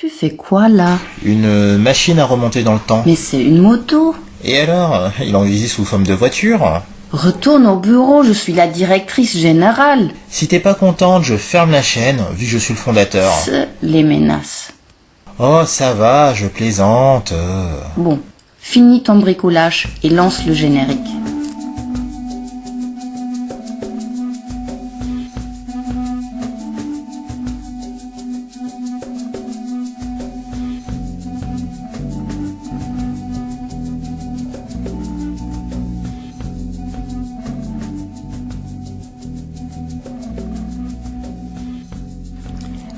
Tu fais quoi là? Une machine à remonter dans le temps. Mais c'est une moto. Et alors, il en existe sous forme de voiture? Retourne au bureau, je suis la directrice générale. Si t'es pas contente, je ferme la chaîne, vu que je suis le fondateur. C'est les menaces. Oh, ça va, je plaisante. Bon, finis ton bricolage et lance le générique.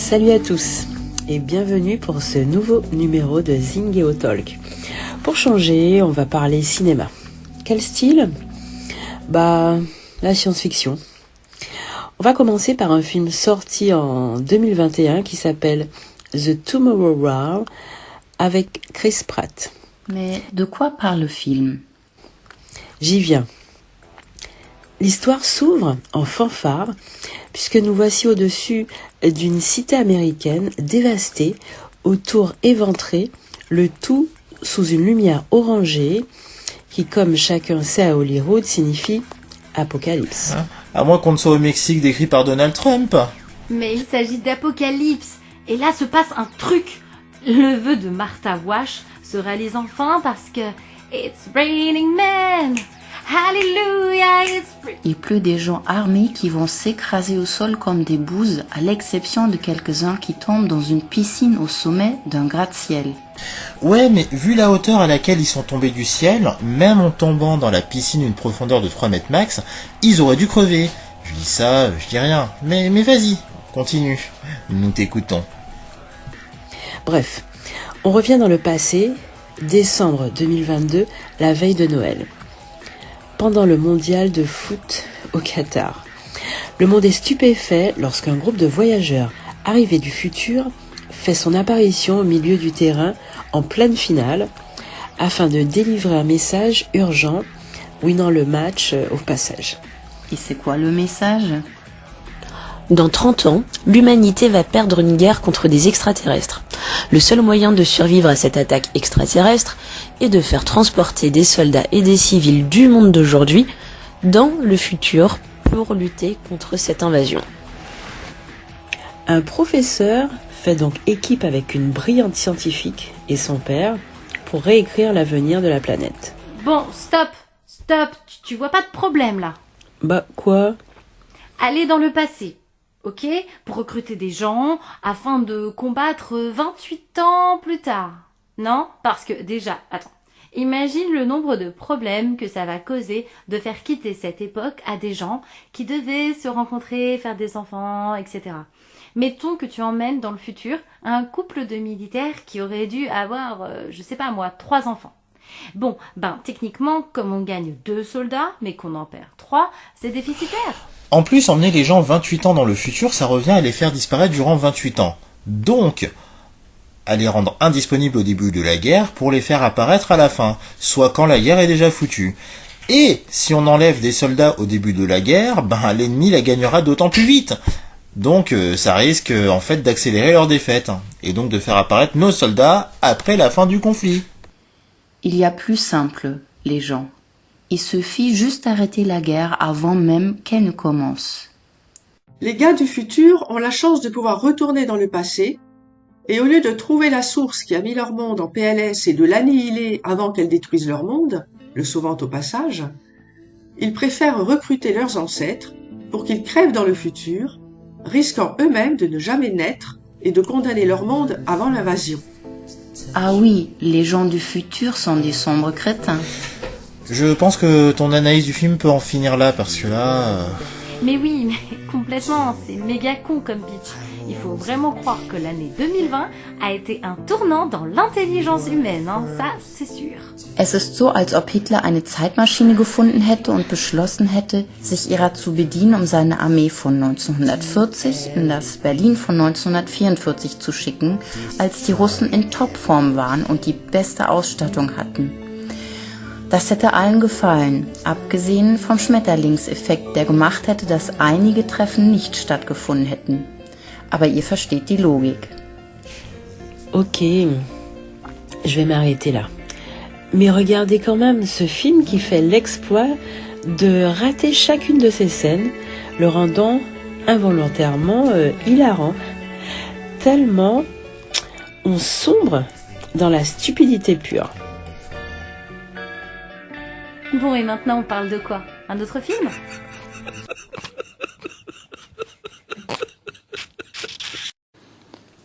Salut à tous et bienvenue pour ce nouveau numéro de Zingeo Talk. Pour changer, on va parler cinéma. Quel style? La science-fiction. On va commencer par un film sorti en 2021 qui s'appelle The Tomorrow War avec Chris Pratt. Mais de quoi parle le film? J'y viens. L'histoire s'ouvre en fanfare puisque nous voici au-dessus d'une cité américaine dévastée, aux tours éventrées, le tout sous une lumière orangée qui, comme chacun sait à Hollywood, signifie apocalypse. À moins qu'on ne soit au Mexique décrit par Donald Trump. Mais il s'agit d'apocalypse. Et là se passe un truc. Le vœu de Martha Wash se réalise enfin parce que It's raining men. Hallelujah, it's free. Il pleut des gens armés qui vont s'écraser au sol comme des bouses, à l'exception de quelques-uns qui tombent dans une piscine au sommet d'un gratte-ciel. Ouais, mais vu la hauteur à laquelle ils sont tombés du ciel, même en tombant dans la piscine d'une profondeur de 3 mètres max, ils auraient dû crever. Je dis ça, je dis rien. Mais vas-y, continue. Nous t'écoutons. Bref, on revient dans le passé, décembre 2022, la veille de Noël. Pendant le mondial de foot au Qatar. Le monde est stupéfait lorsqu'un groupe de voyageurs arrivés du futur fait son apparition au milieu du terrain en pleine finale afin de délivrer un message urgent, winant le match au passage. Et c'est quoi le message? Dans 30 ans, l'humanité va perdre une guerre contre des extraterrestres. Le seul moyen de survivre à cette attaque extraterrestre est de faire transporter des soldats et des civils du monde d'aujourd'hui dans le futur pour lutter contre cette invasion. Un professeur fait donc équipe avec une brillante scientifique et son père pour réécrire l'avenir de la planète. Bon, stop. Tu vois pas de problème là. Quoi? Allez dans le passé. Ok, pour recruter des gens afin de combattre 28 ans plus tard. Non? Parce que déjà, attends, imagine le nombre de problèmes que ça va causer de faire quitter cette époque à des gens qui devaient se rencontrer, faire des enfants, etc. Mettons que tu emmènes dans le futur un couple de militaires qui aurait dû avoir, 3 enfants. Bon, techniquement, comme on gagne 2 soldats, mais qu'on en perd 3, c'est déficitaire. En plus, emmener les gens 28 ans dans le futur, ça revient à les faire disparaître durant 28 ans. Donc, à les rendre indisponibles au début de la guerre pour les faire apparaître à la fin, soit quand la guerre est déjà foutue. Et si on enlève des soldats au début de la guerre, l'ennemi la gagnera d'autant plus vite. Donc ça risque en fait d'accélérer leur défaite, et donc de faire apparaître nos soldats après la fin du conflit. Il y a plus simple, les gens. Il suffit juste d'arrêter la guerre avant même qu'elle ne commence. Les gars du futur ont la chance de pouvoir retourner dans le passé, et au lieu de trouver la source qui a mis leur monde en PLS et de l'annihiler avant qu'elle détruise leur monde, le sauvant au passage, ils préfèrent recruter leurs ancêtres pour qu'ils crèvent dans le futur, risquant eux-mêmes de ne jamais naître et de condamner leur monde avant l'invasion. Ah oui, les gens du futur sont des sombres crétins. Je pense que ton analyse du film peut en finir là, parce que là... Mais oui, mais complètement, c'est méga con comme pitch. Il faut vraiment croire que l'année 2020 a été un tournant dans l'intelligence humaine, hein, ça c'est sûr. Es ist so, als ob Hitler eine Zeitmaschine gefunden hätte und beschlossen hätte, sich ihrer zu bedienen, um seine Armee von 1940 in das Berlin von 1944 zu schicken, als die Russen in Topform waren und die beste Ausstattung hatten. Das hätte allen gefallen, abgesehen vom Schmetterlingseffekt, der gemacht hätte, dass einige Treffen nicht stattgefunden hätten. Aber ihr versteht die Logik. Ok, je vais m'arrêter là. Mais regardez quand même ce film qui fait l'exploit de rater chacune de ces scènes, le rendant involontairement hilarant. Tellement on sombre dans la stupidité pure. Bon, et maintenant on parle de quoi? Un autre film?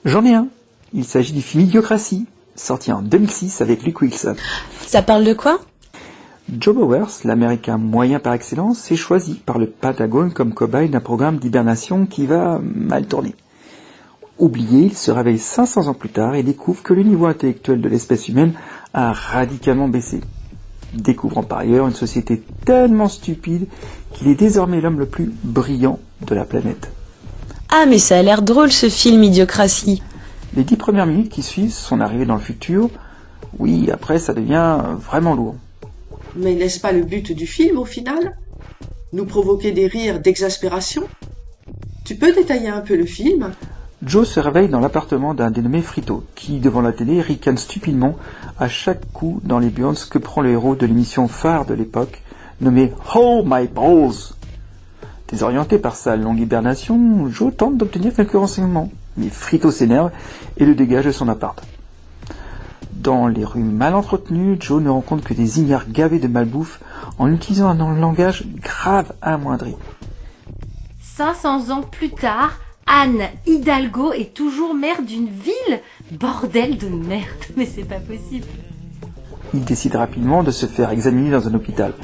J'en ai un. Il s'agit du film Idiocratie, sorti en 2006 avec Luke Wilson. Ça parle de quoi? Joe Bowers, l'américain moyen par excellence, est choisi par le Pentagone comme cobaye d'un programme d'hibernation qui va mal tourner. Oublié, il se réveille 500 ans plus tard et découvre que le niveau intellectuel de l'espèce humaine a radicalement baissé. Découvrant par ailleurs une société tellement stupide qu'il est désormais l'homme le plus brillant de la planète. Ah, mais ça a l'air drôle ce film Idiocratie. Les 10 premières minutes qui suivent son arrivée dans le futur, oui, après ça devient vraiment lourd. Mais n'est-ce pas le but du film au final? Nous provoquer des rires d'exaspération? Tu peux détailler un peu le film? Joe se réveille dans l'appartement d'un dénommé Frito, qui, devant la télé, ricane stupidement à chaque coup dans les burns que prend le héros de l'émission phare de l'époque, nommé « Oh my balls !» Désorienté par sa longue hibernation, Joe tente d'obtenir quelques renseignements, mais Frito s'énerve et le dégage de son appart. Dans les rues mal entretenues, Joe ne rencontre que des ignares gavés de malbouffe en utilisant un langage grave amoindri. 500 ans plus tard, Anne Hidalgo est toujours maire d'une ville? Bordel de merde, mais c'est pas possible. Il décide rapidement de se faire examiner dans un hôpital.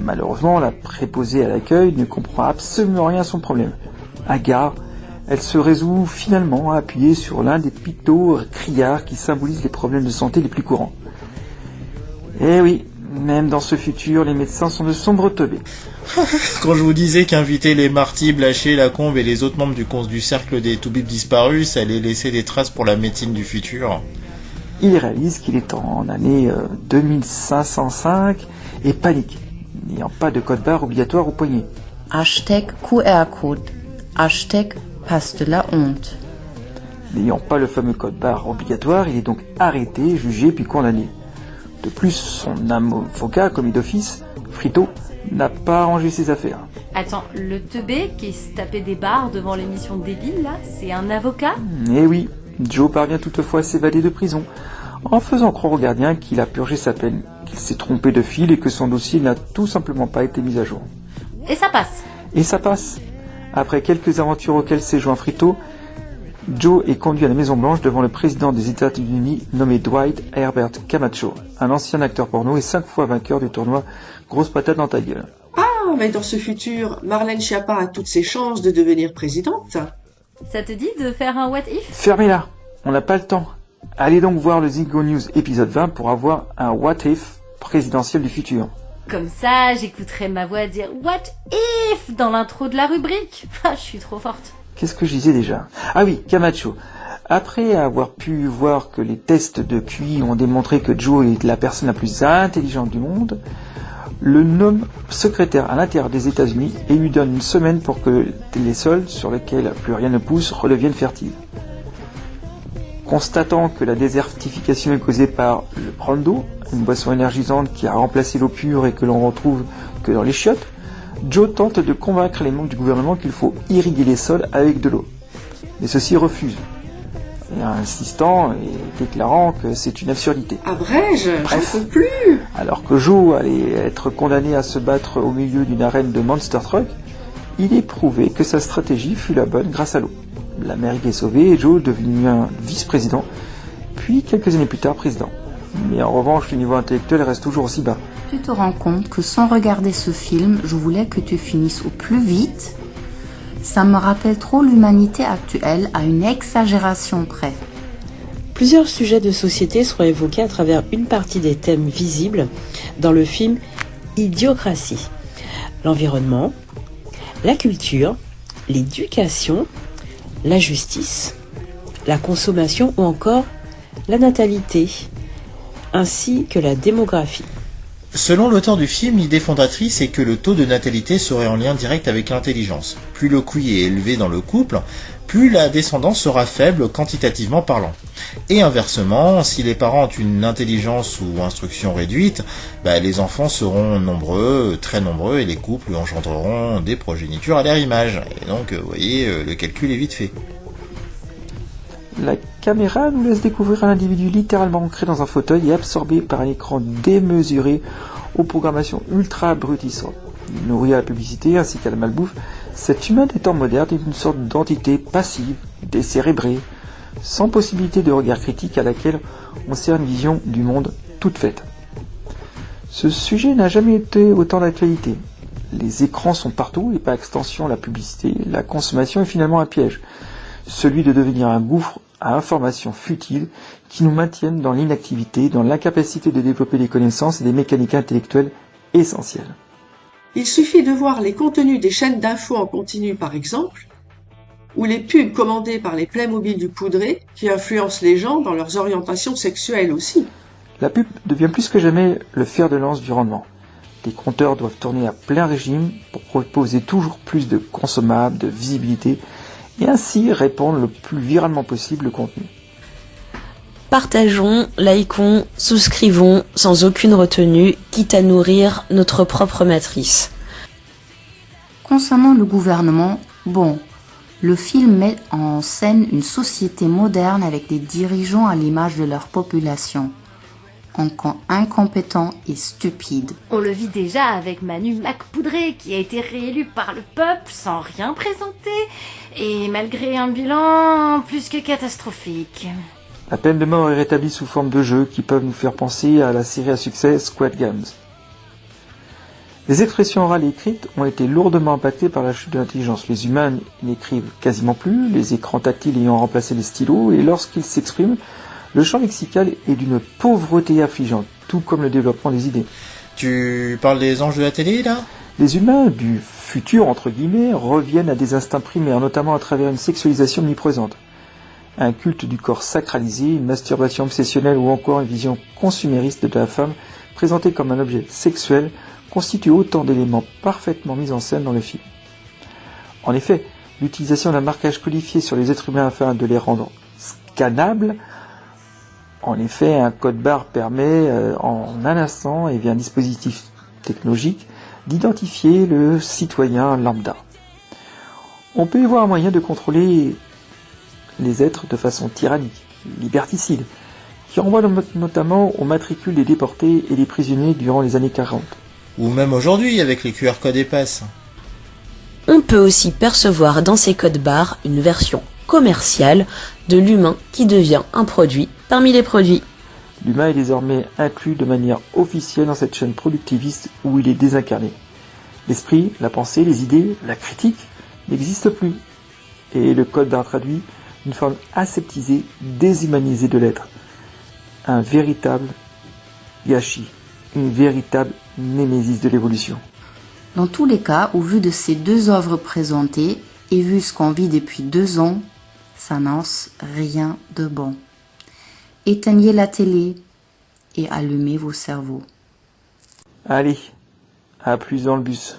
Malheureusement, la préposée à l'accueil ne comprend absolument rien à son problème. Hagard, elle se résout finalement à appuyer sur l'un des pictos criards qui symbolisent les problèmes de santé les plus courants. Eh oui, même dans ce futur, les médecins sont de sombres teubés. Quand je vous disais qu'inviter les Marty, Blaché, Lacombe et les autres membres du cercle des Toubibs disparus, ça allait laisser des traces pour la médecine du futur. Il réalise qu'il est en année 2505 et panique, n'ayant pas de code barre obligatoire au poignet. Hashtag QR-Code. Hashtag passe de la honte. N'ayant pas le fameux code barre obligatoire, il est donc arrêté, jugé puis condamné. De plus, son avocat, commis d'office, Frito, n'a pas arrangé ses affaires. Attends, le teubé qui se tapait des barres devant l'émission débile là, c'est un avocat? Eh oui, Joe parvient toutefois à s'évader de prison, en faisant croire au gardien qu'il a purgé sa peine, qu'il s'est trompé de fil et que son dossier n'a tout simplement pas été mis à jour. Et ça passe. Et ça passe. Après quelques aventures auxquelles s'est joint Frito, Joe est conduit à la Maison Blanche devant le président des États-Unis nommé Dwight Herbert Camacho, un ancien acteur porno et 5 fois vainqueur du tournoi Grosse patate dans ta gueule. Ah, mais dans ce futur, Marlène Schiappa a toutes ses chances de devenir présidente. Ça te dit de faire un what if? Fermez-la, on n'a pas le temps. Allez donc voir le Zingo News épisode 20 pour avoir un what if présidentiel du futur. Comme ça, j'écouterai ma voix dire what if dans l'intro de la rubrique. Ah, je suis trop forte. Qu'est-ce que je disais déjà? Ah oui, Camacho. Après avoir pu voir que les tests de QI ont démontré que Joe est la personne la plus intelligente du monde, le nomme secrétaire à l'intérieur des États-Unis et lui donne une semaine pour que les sols sur lesquels plus rien ne pousse redeviennent fertiles. Constatant que la désertification est causée par le Pronto, une boisson énergisante qui a remplacé l'eau pure et que l'on retrouve que dans les chiottes, Joe tente de convaincre les membres du gouvernement qu'il faut irriguer les sols avec de l'eau. Mais ceux-ci refusent, et insistant et déclarant que c'est une absurdité. Ah vrai, j'en Bref. peux plus. Alors que Joe allait être condamné à se battre au milieu d'une arène de Monster Truck, il est prouvé que sa stratégie fut la bonne grâce à l'eau. L'Amérique est sauvée et Joe devenu un vice-président, puis quelques années plus tard président. Mais en revanche, le niveau intellectuel reste toujours aussi bas. Tu te rends compte que sans regarder ce film, je voulais que tu finisses au plus vite. Ça me rappelle trop l'humanité actuelle à une exagération près. Plusieurs sujets de société seront évoqués à travers une partie des thèmes visibles dans le film Idiocratie. L'environnement, la culture, l'éducation, la justice, la consommation ou encore la natalité, ainsi que la démographie. Selon l'auteur du film, l'idée fondatrice est que le taux de natalité serait en lien direct avec l'intelligence. Plus le QI est élevé dans le couple, plus la descendance sera faible quantitativement parlant. Et inversement, si les parents ont une intelligence ou instruction réduite, les enfants seront nombreux, très nombreux, et les couples engendreront des progénitures à leur image. Et donc, vous voyez, le calcul est vite fait. La caméra nous laisse découvrir un individu littéralement ancré dans un fauteuil et absorbé par un écran démesuré aux programmations ultra abrutissantes. Nourri à la publicité ainsi qu'à la malbouffe, cet humain des temps modernes est une sorte d'entité passive, décérébrée, sans possibilité de regard critique à laquelle on sert une vision du monde toute faite. Ce sujet n'a jamais été autant d'actualité. Les écrans sont partout et par extension la publicité, la consommation est finalement un piège. Celui de devenir un gouffre à informations futiles qui nous maintiennent dans l'inactivité, dans l'incapacité de développer des connaissances et des mécaniques intellectuelles essentielles. Il suffit de voir les contenus des chaînes d'infos en continu par exemple, ou les pubs commandées par les Playmobil du Poudré qui influencent les gens dans leurs orientations sexuelles aussi. La pub devient plus que jamais le fer de lance du rendement. Les compteurs doivent tourner à plein régime pour proposer toujours plus de consommables, de visibilité, et ainsi répandre le plus viralement possible le contenu. Partageons, likons, souscrivons sans aucune retenue, quitte à nourrir notre propre matrice. Concernant le gouvernement, le film met en scène une société moderne avec des dirigeants à l'image de leur population, incompétents et stupides. On le vit déjà avec Manu Macpoudré qui a été réélu par le peuple sans rien présenter et malgré un bilan plus que catastrophique. La peine de mort est rétablie sous forme de jeux qui peuvent nous faire penser à la série à succès Squid Games. Les expressions orales et écrites ont été lourdement impactées par la chute de l'intelligence. Les humains n'écrivent quasiment plus, les écrans tactiles ayant remplacé les stylos, et lorsqu'ils s'expriment, le champ lexical est d'une pauvreté affligeante, tout comme le développement des idées. Tu parles des anges de la télé, là ? Les humains du futur, entre guillemets, reviennent à des instincts primaires, notamment à travers une sexualisation omniprésente. Un culte du corps sacralisé, une masturbation obsessionnelle ou encore une vision consumériste de la femme présentée comme un objet sexuel constituent autant d'éléments parfaitement mis en scène dans le film. En effet, l'utilisation d'un marquage codifié sur les êtres humains afin de les rendre scannables, en effet, un code barre permet en un instant et via un dispositif technologique d'identifier le citoyen lambda. On peut y voir un moyen de contrôler les êtres de façon tyrannique, liberticide, qui renvoie notamment aux matricules des déportés et des prisonniers durant les années 40. Ou même aujourd'hui avec les QR codes et passes. On peut aussi percevoir dans ces codes barres une version commerciale de l'humain qui devient un produit parmi les produits. L'humain est désormais inclus de manière officielle dans cette chaîne productiviste où il est désincarné. L'esprit, la pensée, les idées, la critique n'existent plus. Et le code barre traduit une forme aseptisée, déshumanisée de l'être. Un véritable gâchis, une véritable némésis de l'évolution. Dans tous les cas, au vu de ces deux œuvres présentées, et vu ce qu'on vit depuis 2 ans, ça n'annonce rien de bon. Éteignez la télé et allumez vos cerveaux. Allez, à plus dans le bus.